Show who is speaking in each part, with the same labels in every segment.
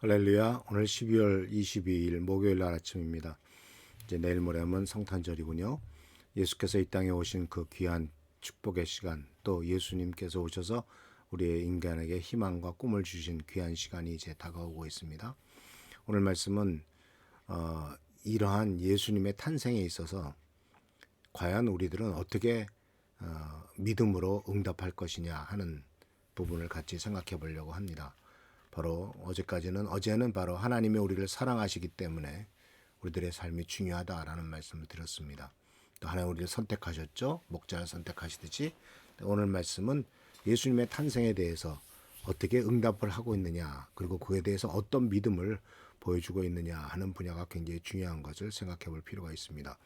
Speaker 1: 할렐루야. 오늘 12월 22일 목요일 날 아침입니다. 이제 내일 모레면 성탄절이군요. 예수께서 이 땅에 오신 그 귀한 축복의 시간, 또 예수님께서 오셔서 우리의 인간에게 희망과 꿈을 주신 귀한 시간이 이제 다가오고 있습니다. 오늘 말씀은 이러한 예수님의 탄생에 있어서 과연 우리들은 어떻게 믿음으로 응답할 것이냐 하는 부분을 같이 생각해 보려고 합니다. 바로 어제는 바로 하나님이 우리를 사랑하시기 때문에 우리들의 삶이 중요하다라는 말씀을 드렸습니다. 또 하나님 우리를 선택하셨죠. 목자를 선택하시듯이 오늘 말씀은 예수님의 탄생에 대해서 어떻게 응답을 하고 있느냐, 그리고 그에 대해서 어떤 믿음을 보여주고 있느냐 하는 분야가 굉장히 중요한 것을 생각해 볼 필요가 있습니다.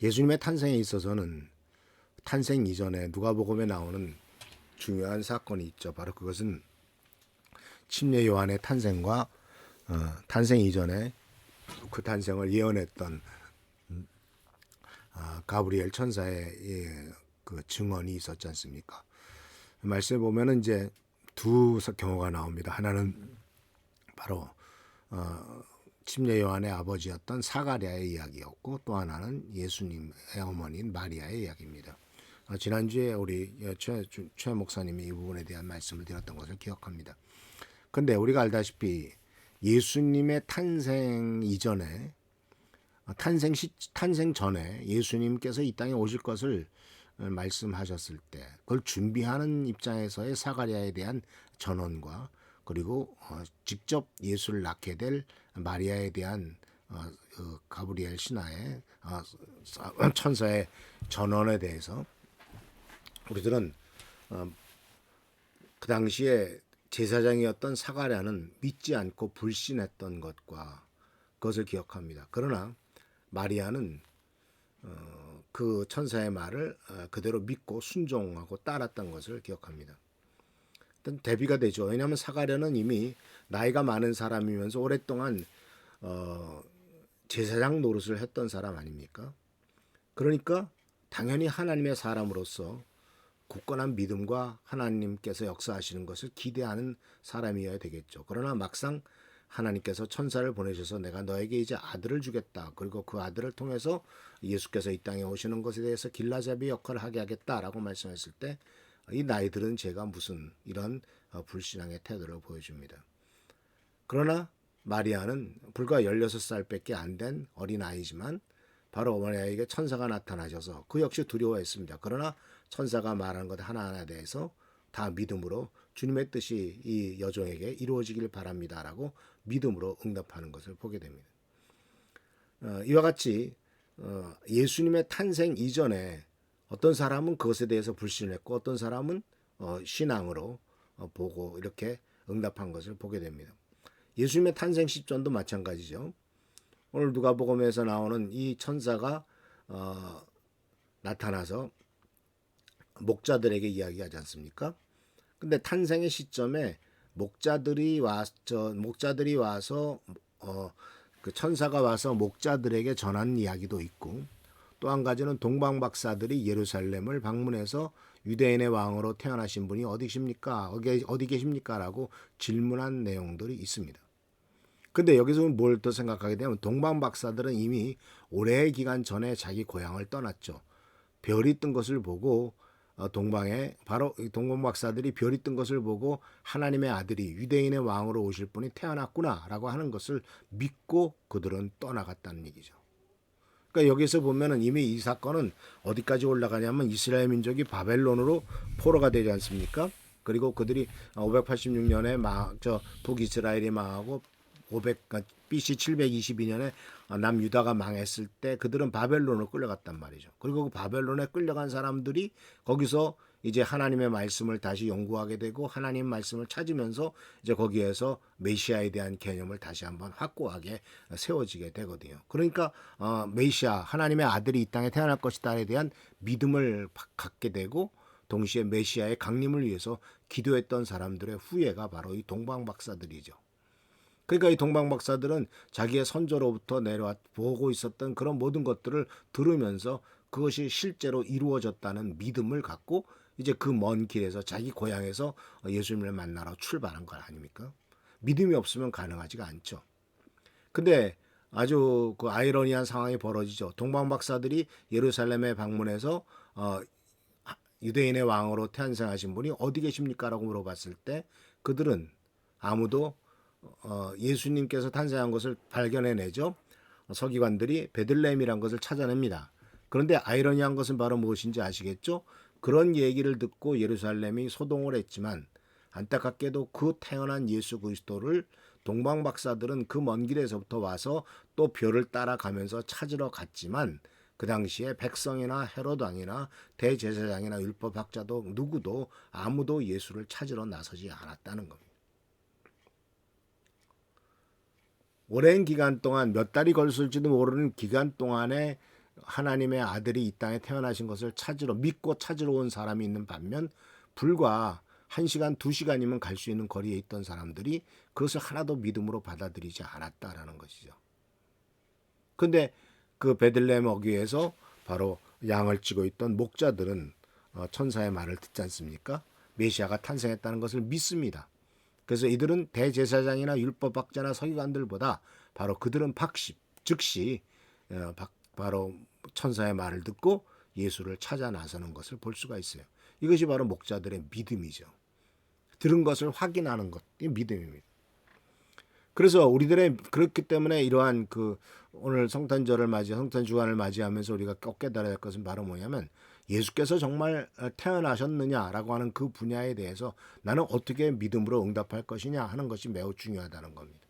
Speaker 1: 예수님의 탄생에 있어서는 탄생 이전에 누가복음에 나오는 중요한 사건이 있죠. 바로 그것은 침례 요한의 탄생과 탄생 이전에 그 탄생을 예언했던 가브리엘 천사의 그 증언이 있었지 않습니까? 말씀에 보면은 이제 두 경우가 나옵니다. 하나는 바로 침례 요한의 아버지였던 사가랴의 이야기였고, 또 하나는 예수님의 어머니인 마리아의 이야기입니다. 지난주에 우리 최 목사님이 이 부분에 대한 말씀을 드렸던 것을 기억합니다. 근데 우리가 알다시피 예수님의 탄생 이전에 탄생 전에 예수님께서 이 땅에 오실 것을 말씀하셨을 때 그걸 준비하는 입장에서의 사가랴에 대한 전언과, 그리고 직접 예수를 낳게 될 마리아에 대한 가브리엘 신하의 천사의 전언에 대해서 우리들은 그 당시에 제사장이었던 사가랴는 믿지 않고 불신했던 것과 그것을 기억합니다. 그러나 마리아는 그 천사의 말을 그대로 믿고 순종하고 따랐던 것을 기억합니다. 일단 대비가 되죠. 왜냐하면 사가랴는 이미 나이가 많은 사람이면서 오랫동안 제사장 노릇을 했던 사람 아닙니까? 그러니까 당연히 하나님의 사람으로서 굳건한 믿음과 하나님께서 역사하시는 것을 기대하는 사람이어야 되겠죠. 그러나 막상 하나님께서 천사를 보내셔서 내가 너에게 이제 아들을 주겠다, 그리고 그 아들을 통해서 예수께서 이 땅에 오시는 것에 대해서 길라잡이 역할을 하게 하겠다라고 말씀했을 때 이 나이들은 제가 무슨 이런 불신앙의 태도를 보여줍니다. 그러나 마리아는 불과 16살밖에 안 된 어린아이지만 바로 어머니에게 천사가 나타나셔서 그 역시 두려워했습니다. 그러나 천사가 말하는 것 하나하나에 대해서 다 믿음으로 주님의 뜻이 이 여종에게 이루어지길 바랍니다라고 믿음으로 응답하는 것을 보게 됩니다. 이와 같이 예수님의 탄생 이전에 어떤 사람은 그것에 대해서 불신했고 어떤 사람은 신앙으로 보고 이렇게 응답한 것을 보게 됩니다. 예수님의 탄생 시점도 마찬가지죠. 오늘 누가복음에서 나오는 이 천사가 나타나서 목자들에게 이야기하지 않습니까? 근데 탄생의 시점에 목자들이 와서 그 천사가 와서 목자들에게 전한 이야기도 있고, 또 한 가지는 동방박사들이 예루살렘을 방문해서 유대인의 왕으로 태어나신 분이 어디 계십니까? 라고 질문한 내용들이 있습니다. 근데 여기서 뭘 또 생각하게 되면 동방박사들은 이미 오랜 기간 전에 자기 고향을 떠났죠. 별이 뜬 것을 보고 바로 동방박사들이 별이 뜬 것을 보고 하나님의 아들이 유대인의 왕으로 오실 분이 태어났구나라고 하는 것을 믿고 그들은 떠나갔다는 얘기죠. 그러니까 여기서 보면은 이미 이 사건은 어디까지 올라가냐면 이스라엘 민족이 바벨론으로 포로가 되지 않습니까? 그리고 그들이 586년에 북이스라엘이 망하고 BC 722년에 남유다가 망했을 때 그들은 바벨론으로 끌려갔단 말이죠. 그리고 그 바벨론에 끌려간 사람들이 거기서 이제 하나님의 말씀을 다시 연구하게 되고 하나님 말씀을 찾으면서 이제 거기에서 메시아에 대한 개념을 다시 한번 확고하게 세워지게 되거든요. 그러니까 메시아, 하나님의 아들이 이 땅에 태어날 것이다에 대한 믿음을 갖게 되고, 동시에 메시아의 강림을 위해서 기도했던 사람들의 후예가 바로 이 동방박사들이죠. 그러니까 이 동방박사들은 자기의 선조로부터 내려와 보고 있었던 그런 모든 것들을 들으면서 그것이 실제로 이루어졌다는 믿음을 갖고 이제 그 먼 길에서 자기 고향에서 예수님을 만나러 출발한 것 아닙니까? 믿음이 없으면 가능하지가 않죠. 근데 아주 그 아이러니한 상황이 벌어지죠. 동방 박사들이 예루살렘에 방문해서 유대인의 왕으로 탄생하신 분이 어디 계십니까라고 물어봤을 때 그들은 아무도 예수님께서 탄생한 것을 발견해내죠. 서기관들이 베들레헴이란 것을 찾아냅니다. 그런데 아이러니한 것은 바로 무엇인지 아시겠죠? 그런 얘기를 듣고 예루살렘이 소동을 했지만 안타깝게도 그 태어난 예수 그리스도를 동방 박사들은 그 먼 길에서부터 와서 또 별을 따라가면서 찾으러 갔지만 그 당시에 백성이나 헤롯 왕이나 대제사장이나 율법학자도 누구도 아무도 예수를 찾으러 나서지 않았다는 겁니다. 오랜 기간 동안 몇 달이 걸릴지도 모르는 기간 동안에 하나님의 아들이 이 땅에 태어나신 것을 믿고 찾으러 온 사람이 있는 반면 불과 1시간, 2시간이면 갈 수 있는 거리에 있던 사람들이 그것을 하나도 믿음으로 받아들이지 않았다라는 것이죠. 근데 그 베들레헴 어귀에서 바로 양을 치고 있던 목자들은 천사의 말을 듣지 않습니까? 메시아가 탄생했다는 것을 믿습니다. 그래서 이들은 대제사장이나 율법학자나 서기관들보다 바로 그들은 즉시 바로 천사의 말을 듣고 예수를 찾아 나서는 것을 볼 수가 있어요. 이것이 바로 목자들의 믿음이죠. 들은 것을 확인하는 것이 믿음입니다. 그래서 우리들의 그렇기 때문에 이러한 그 오늘 성탄절을 성탄 주간을 맞이하면서 우리가 꼭 깨달아야 할 것은 바로 뭐냐면 예수께서 정말 태어나셨느냐라고 하는 그 분야에 대해서 나는 어떻게 믿음으로 응답할 것이냐 하는 것이 매우 중요하다는 겁니다.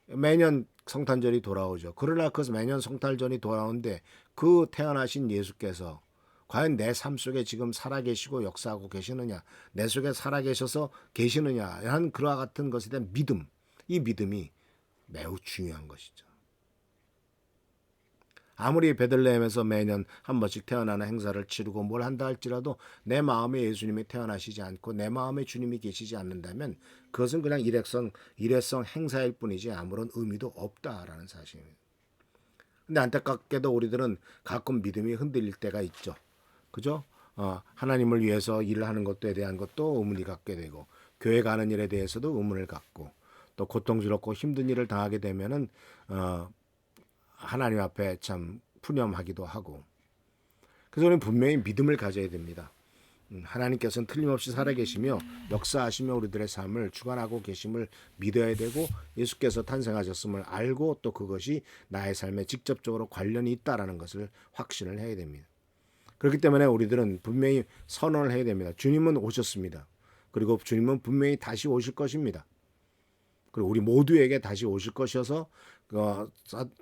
Speaker 1: 매년 성탄절이 돌아오죠. 그러나 그 매년 성탄절이 돌아오는데 그 태어나신 예수께서 과연 내 삶 속에 지금 살아계시고 역사하고 계시느냐, 내 속에 살아계셔서 계시느냐 하는 그와 같은 것에 대한 믿음, 이 믿음이 매우 중요한 것이죠. 아무리 베들레헴에서 매년 한 번씩 태어나는 행사를 치르고 뭘 한다 할지라도 내 마음에 예수님이 태어나시지 않고 내 마음에 주님이 계시지 않는다면 그것은 그냥 일회성 행사일 뿐이지 아무런 의미도 없다라는 사실입니다. 근데 안타깝게도 우리들은 가끔 믿음이 흔들릴 때가 있죠. 그죠? 하나님을 위해서 일을 하는 것에 대한 것도 의문이 갖게 되고 교회 가는 일에 대해서도 의문을 갖고 또 고통스럽고 힘든 일을 당하게 되면은 하나님 앞에 참 푸념하기도 하고 그래서 우리는 분명히 믿음을 가져야 됩니다. 하나님께서는 틀림없이 살아계시며 역사하시며 우리들의 삶을 주관하고 계심을 믿어야 되고 예수께서 탄생하셨음을 알고 또 그것이 나의 삶에 직접적으로 관련이 있다라는 것을 확신을 해야 됩니다. 그렇기 때문에 우리들은 분명히 선언을 해야 됩니다. 주님은 오셨습니다. 그리고 주님은 분명히 다시 오실 것입니다. 그리고 우리 모두에게 다시 오실 것이어서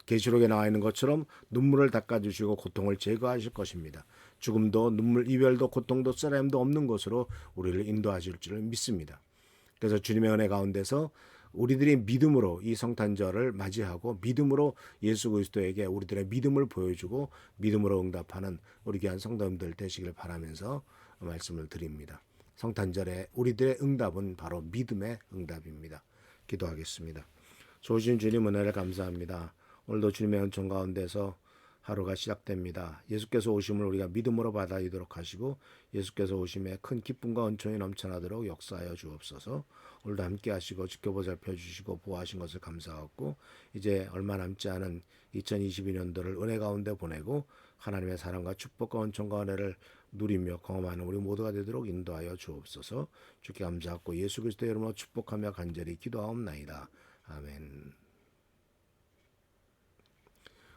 Speaker 1: 계시록에 나와 있는 것처럼 눈물을 닦아주시고 고통을 제거하실 것입니다. 죽음도 눈물, 이별도 고통도 쓰라림도 없는 것으로 우리를 인도하실 줄을 믿습니다. 그래서 주님의 은혜 가운데서 우리들이 믿음으로 이 성탄절을 맞이하고 믿음으로 예수 그리스도에게 우리들의 믿음을 보여주고 믿음으로 응답하는 우리 귀한 성도님들 되시길 바라면서 말씀을 드립니다. 성탄절에 우리들의 응답은 바로 믿음의 응답입니다. 기도하겠습니다. 좋으신 주님 은혜를 감사합니다. 오늘도 주님의 은총 가운데서 하루가 시작됩니다. 예수께서 오심을 우리가 믿음으로 받아들이도록 하시고 예수께서 오심에 큰 기쁨과 은총이 넘쳐나도록 역사하여 주옵소서. 오늘도 함께 하시고 지켜보살펴 주시고 보호하신 것을 감사하고 이제 얼마 남지 않은 2022년도를 은혜 가운데 보내고 하나님의 사랑과 축복과 은총과 은혜를 누리며 경험하는 우리 모두가 되도록 인도하여 주옵소서. 주께 감사하고 예수 그리스도의 이름으로 축복하며 간절히 기도하옵나이다. 아멘.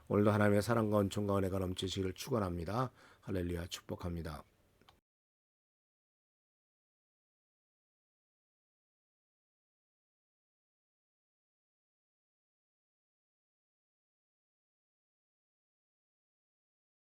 Speaker 1: 오늘도 하나님의 사랑과 은총과 은혜가 넘치시기를 축원합니다. 할렐루야 축복합니다.